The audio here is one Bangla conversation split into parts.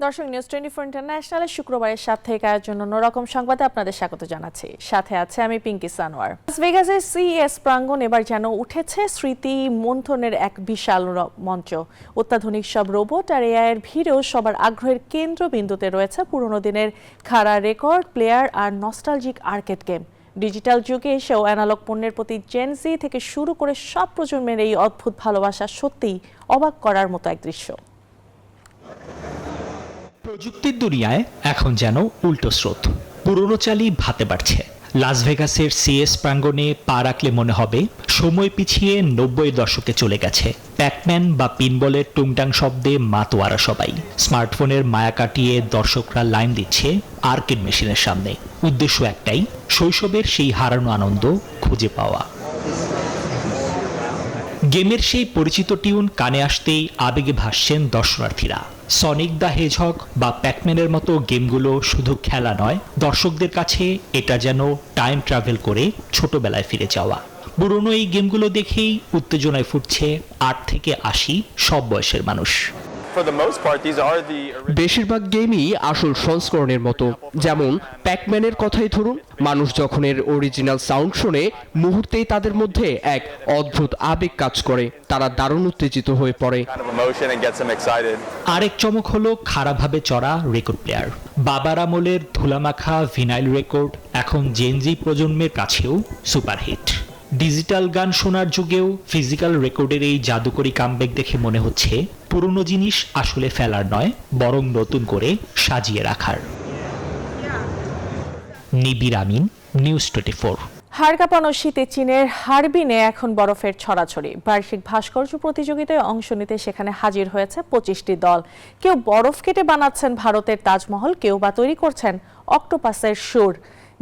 দর্শক নিউজ 24 ইন্টারন্যাশনালের শুক্রবারের সাপ্তাহিক আয়োজন অন্যরকম সংবাদে আপনাদের স্বাগত জানাচ্ছি। সাথে আছে আমি পিঙ্কি সানোয়ার। লাস ভেগাসের সিইএস প্রাঙ্গণ এবার যেন উঠেছে স্মৃতি মন্থনের এক বিশাল মঞ্চ। অত্যাধুনিক সব রোবট আর এআই এর ভিড়েও সবার আগ্রহের কেন্দ্রবিন্দুতে রয়েছে পুরনো দিনের খাড়া রেকর্ড প্লেয়ার আর নস্টালজিক আর্কেড গেম। ডিজিটাল যুগে এসেও অ্যানালগ পণ্যের প্রতি জেনজি থেকে শুরু করে সব প্রজন্মের এই অদ্ভুত ভালোবাসা সত্যিই অবাক করার মতো এক দৃশ্য। প্রযুক্তির দুনিয়ায় এখন যেন উল্টো স্রোত, পুরনো চালই ভাতে বাড়ছে। লাস ভেগাসের সিএস প্রাঙ্গণে পা রাখলে মনে হবে সময় পিছিয়ে 90-এর দশকে চলে গেছে। প্যাকম্যান বা পিনবলের টুংটাং শব্দে মাতোয়ারা সবাই। স্মার্টফোনের মায়া কাটিয়ে দর্শকরা লাইন দিচ্ছে আর্কেড মেশিনের সামনে। উদ্দেশ্য একটাই, শৈশবের সেই হারানো আনন্দ খুঁজে পাওয়া। গেমের সেই পরিচিত টিউন কানে আসতেই আবেগে ভাসছেন দর্শনার্থীরা। সনিক দ্য হেজহগ বা প্যাকম্যানের মতো গেমগুলো শুধু খেলা নয়, দর্শকদের কাছে এটা যেন টাইম ট্রাভেল করে ছোটবেলায় ফিরে যাওয়া। পুরনো এই গেমগুলো দেখেই উত্তেজনায় ফুটছে 8 থেকে 80 সব বয়সের মানুষ। বেশিরভাগ গেমই আসল সংস্করণের মতো, যেমন প্যাকম্যানের কথাই ধরুন। মানুষ যখন এর অরিজিনাল সাউন্ড শোনে, মুহূর্তেই তাদের মধ্যে এক অদ্ভুত আবেগ কাজ করে, তারা দারুণ উত্তেজিত হয়ে পড়ে। আরেক চমক হলো খারাপভাবে চড়া রেকর্ড প্লেয়ার। বাবার আমলের ধুলামাখা ভিনাইল রেকর্ড এখন জেনজি প্রজন্মের কাছেও সুপারহিট। ডিজিটাল গান শোনার যুগেও ফিজিক্যাল রেকর্ডের এই জাদুকরী কামব্যাক দেখে মনে হচ্ছে পুরনো জিনিস আসলে ফেলার নয়, বরং নতুন করে সাজিয়ে রাখার। নিবির আমিন, নিউজ 24। হাড় কাঁপানো শীতে চীনের হারবিনে এখন বরফের ছড়াছড়ি। বার্ষিক ভাস্কর্য প্রতিযোগিতায় অংশ নিতে সেখানে হাজির হয়েছে 25টি দল। কেউ বরফ কেটে বানাচ্ছেন ভারতের তাজমহল, কেউ বা তৈরি করছেন অক্টোপাসের সুর।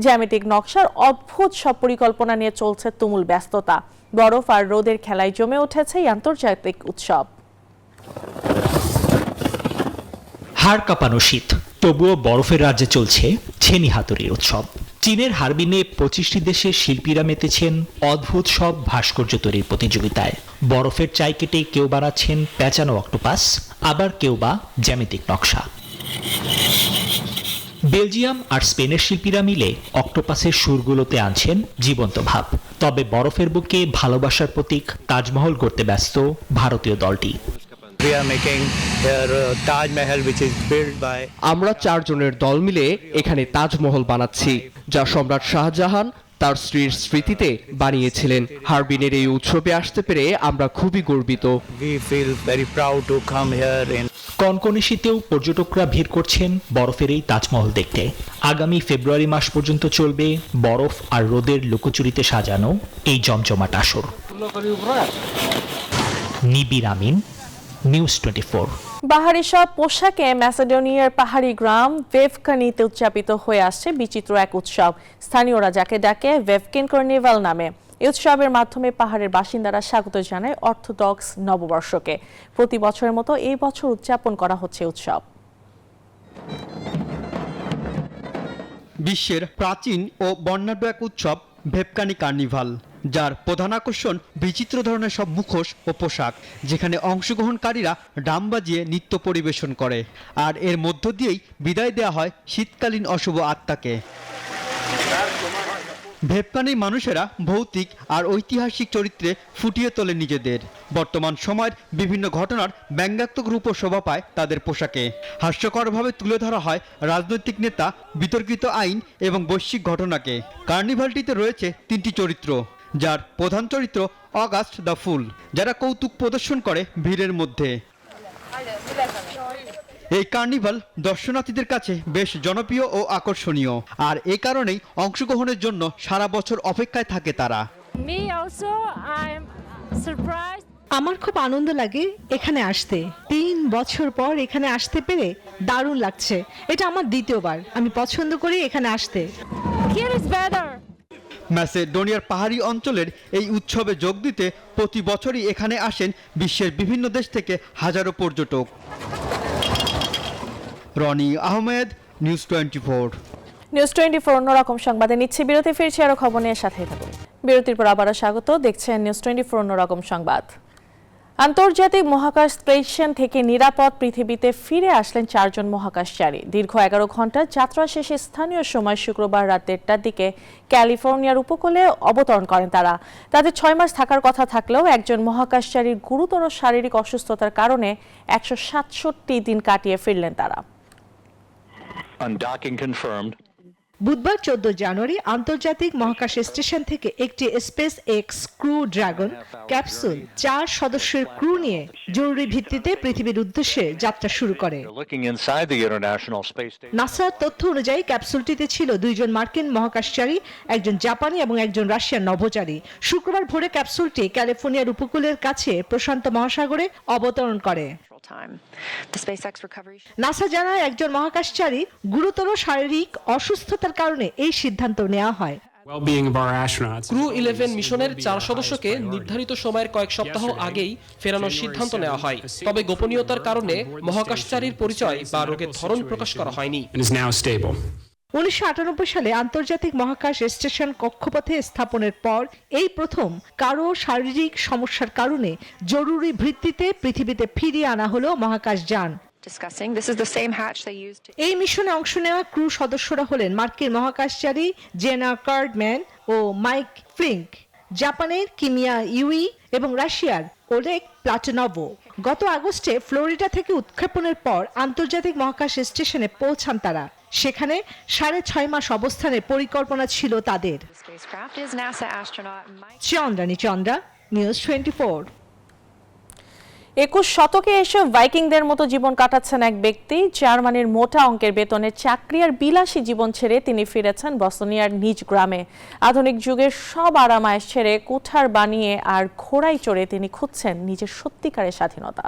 জ্যামিতিক নকশার অদ্ভুত সব পরিকল্পনা নিয়ে চলছে তুমুল ব্যস্ততা। বরফ আর রোদের খেলায় জমে উঠেছে এই আন্তর্জাতিক উৎসব। হাড় কাঁপানো শীত, তবুও বরফের রাজ্যে চলছে ছেনি হাতুড়ির উৎসব। চীনের হারবিনে 25টি দেশের শিল্পীরা মেতেছেন অদ্ভুত সব ভাস্কর্য তৈরির প্রতিযোগিতায়। বরফের চাই কেটে কেউ বানাচ্ছেন পেঁচানো অক্টোপাস, আবার কেউ বা জ্যামিতিক নকশা। বেলজিয়াম আর স্পেনের শিল্পীরা মিলে অক্টোপাসের সুরগুলোতে আনছেন জীবন্ত ভাব। তবে বরফের বুকে ভালোবাসার প্রতীক তাজমহল করতে ব্যস্ত ভারতীয় দলটি। আমরা 4 জনের দল মিলে এখানে তাজমহল বানাচ্ছি, যা সম্রাট শাহজাহান তার স্ত্রীর স্মৃতিতে বানিয়েছিলেন। হারবিনের এই উৎসবে আসতে পেরে আমরা খুবই গর্বিত। কনকনে শীতেও পর্যটকরা ভিড় করছেন বরফের এই তাজমহল দেখতে। আগামী ফেব্রুয়ারি মাস পর্যন্ত চলবে বরফ আর রোদের লুকোচুরিতে সাজানো এই জমজমাট আসর। নিবির আমিন, নিউজ 24। বাহারি সব পোশাকে ম্যাসেডোনিয়ার পাহাড়ি গ্রাম ভেভকানিতে উদযাপিত হয়ে আসছে বিচিত্র এক উৎসব। স্থানীয়রা যাকে ডাকে ভেভকিন কার্নিভাল নামে। এই উৎসবের মাধ্যমে পাহাড়ের বাসিন্দারা স্বাগত জানায় অর্থোডক্স নববর্ষকে। প্রতি বছরের মতো এই বছর উদযাপন করা হচ্ছে উৎসব। বিশ্বের প্রাচীন ও বর্ণাঢ্য এক উৎসব ভেভকানি কার্নিভাল, যার প্রধান আকর্ষণ বিচিত্র ধরনের সব মুখোশ ও পোশাক, যেখানে অংশগ্রহণকারীরা ড্রাম বাজিয়ে নৃত্য পরিবেশন করে। আর এর মধ্য দিয়েই বিদায় দেওয়া হয় শীতকালীন অশুভ আত্মাকে। ভেভকানির মানুষেরা ভৌতিক আর ঐতিহাসিক চরিত্রে ফুটিয়ে তোলে নিজেদের। বর্তমান সময়ের বিভিন্ন ঘটনার ব্যঙ্গাত্মক রূপও শোভা পায় তাদের পোশাকে। হাস্যকরভাবে তুলে ধরা হয় রাজনৈতিক নেতা, বিতর্কিত আইন এবং বৈশ্বিক ঘটনাকে। কার্নিভালটিতে রয়েছে 3টি চরিত্র, যার প্রধান চরিত্র অগাস্ট দ্য ফুল, যারা কৌতুক প্রদর্শন করে ভিড়ের মধ্যে। এই কার্নিভাল দর্শনার্থীদের কাছে বেশ জনপ্রিয় ও আকর্ষণীয়, আর এ কারণেই অংশগ্রহণের জন্য সারা বছর অপেক্ষায় থাকে তারা। আমার খুব আনন্দ লাগে এখানে আসতে। 3 বছর পর এখানে আসতে পেরে দারুণ লাগছে। এটা আমার দ্বিতীয়বার। আমি পছন্দ করি এখানে আসতে। ম্যাসেডোনিয়ার পাহাড়ি অঞ্চলের এই উৎসবে যোগ দিতে প্রতি বছরই এখানে আসেন বিশ্বের বিভিন্ন দেশ থেকে হাজারো পর্যটক। রনি আহমেদ, নিউজ 24। নিউজ 24 অন্যরকম সংবাদে নিচ্ছে বিরতি। ফিরছি আরো খবর নিয়ে, সাথেই থাকুন। বিরতির পর আবারও স্বাগত, দেখছেন নিউজ 24 অন্যরকম সংবাদ। আন্তর্জাতিক মহাকাশ স্টেশন থেকে নিরাপদ পৃথিবীতে ফিরে আসলেন 4 জন মহাকাশচারী। দীর্ঘ 11 ঘন্টার যাত্রা শেষে স্থানীয় সময় শুক্রবার রাত 1টার দিকে ক্যালিফোর্নিয়ার উপকূলে অবতরণ করেন তারা। তাদের 6 মাস থাকার কথা থাকলেও একজন মহাকাশচারীর গুরুতর শারীরিক অসুস্থতার কারণে 167 দিন কাটিয়ে ফিরলেন তারা। Undocking confirmed. বুধবার 14 জানুয়ারি আন্তর্জাতিক মহাকাশ স্টেশন থেকে একটি space x crew dragon capsule 4 সদস্যের ক্রু নিয়ে জরুরি ভিত্তিতে পৃথিবীর উদ্দেশ্যে যাত্রা শুরু করে। They're looking inside the International Space Station. নাসার তথ্য অনুযায়ী ক্যাপসুলটিতে ছিল 2 জন মার্কিন মহাকাশচারী, একজন জাপানি এবং একজন রাশিয়ান নভোচারী। শুক্রবার ভোরে ক্যাপসুলটি ক্যালিফোর্নিয়ার উপকূলের কাছে প্রশান্ত মহাসাগরে অবতরণ করে। নাসা জানায় একজন মহাকাশচারী গুরুতর শারীরিক অসুস্থতার কারণে এই সিদ্ধান্ত নেওয়া হয়। ক্রু 11 মিশনের 4 সদস্যকে নির্ধারিত সময়ের কয়েক সপ্তাহ আগেই ফেরানোর সিদ্ধান্ত নেওয়া হয়, তবে গোপনীয়তার কারণে মহাকাশচারীর পরিচয় বা রোগের ধরন প্রকাশ করা হয়নি। 1998 সালে আন্তর্জাতিক মহাকাশ স্টেশন কক্ষপথে স্থাপনের পর এই প্রথম কারো শারীরিক সমস্যার কারণে জরুরি ভিত্তিতে পৃথিবীতে ফিরিয়ে আনা হলো মহাকাশযান। এই মিশনে অংশ নেওয়া ক্রু সদস্যরা হলেন মার্কিন মহাকাশচারী জেনা কার্ডম্যান ও মাইক ফ্লিঙ্ক, জাপানের কিমিয়া ইউই এবং রাশিয়ার ওলেগ প্লাটনভো। গত আগস্টে ফ্লোরিডা থেকে উৎক্ষেপণের পর আন্তর্জাতিক মহাকাশ স্টেশনে পৌঁছান তারা। সেখানে 6.5 মাস অবস্থানের পরিকল্পনা ছিল তাদের। চন্দ্রানী চন্দ্রা, নিউজ 24। 21 শতকে এসে ভাইকিংদের মতো জীবন কাটাচ্ছেন এক ব্যক্তি। জার্মানির মোটা অঙ্কের বেতনের চাকরি আর বিলাসী জীবন ছেড়ে তিনি ফিরেছেন বসনিয়ার নিজ গ্রামে। আধুনিক যুগের সব আরামায়েশ ছেড়ে কুঠার বানিয়ে আর ঘোড়ায় চড়ে তিনি খুঁজছেন নিজের সত্যিকারের স্বাধীনতা।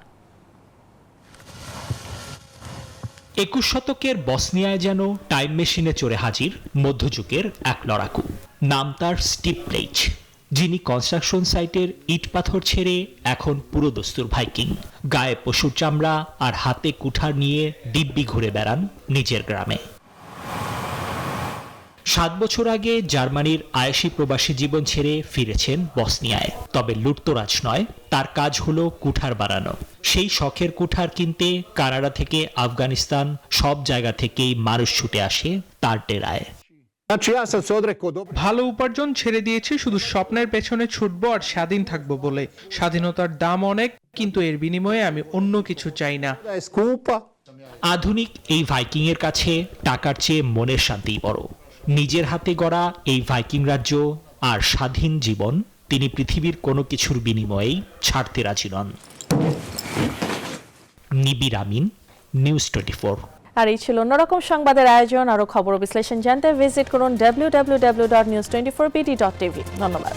21 শতকের বসনিয়ায় যেন টাইম মেশিনে চড়ে হাজির মধ্যযুগের এক লড়াকু। নাম তার স্টিভ প্লেইচ, যিনি কনস্ট্রাকশন সাইটের ইট পাথর ছেড়ে এখন পুরোদস্তুর ভাইকিং। গায়ে পশুর চামড়া আর হাতে কুঠার নিয়ে দিব্যি ঘুরে বেড়ান নিজের গ্রামে। 7 বছর আগে জার্মানির আয়েশি প্রবাসী জীবন ছেড়ে ফিরেছেন বসনিয়ায়। তবে লুটতরাজ নয়, তার কাজ হলো কুঠার বানানো। সেই শখের কুঠার কিনতে কানাডা থেকে আফগানিস্তান সব জায়গা থেকেই মানুষ ছুটে আসে তার ডেরায়। ভালো উপার্জন ছেড়ে দিয়েছি শুধু স্বপ্নের পেছনে ছুটবো আর স্বাধীন থাকবো বলে। স্বাধীনতার দাম অনেক, কিন্তু এর বিনিময়ে আমি অন্য কিছু চাই না। আধুনিক এই ভাইকিং এর কাছে টাকার চেয়ে মনের শান্তি বড়। নিজের হাতে গড়া এই ভাইকিং রাজ্য আর স্বাধীন জীবন তিনি পৃথিবীর কোনো কিছুর বিনিময়েই ছাড়তে রাজি নন। নিবির আমিন, নিউজ 24। আর এই ছিল অন্যরকম সংবাদের আয়োজন। আরো খবর ও বিশ্লেষণ জানতে ভিজিট করুন www.news24pt.tv। ধন্যবাদ।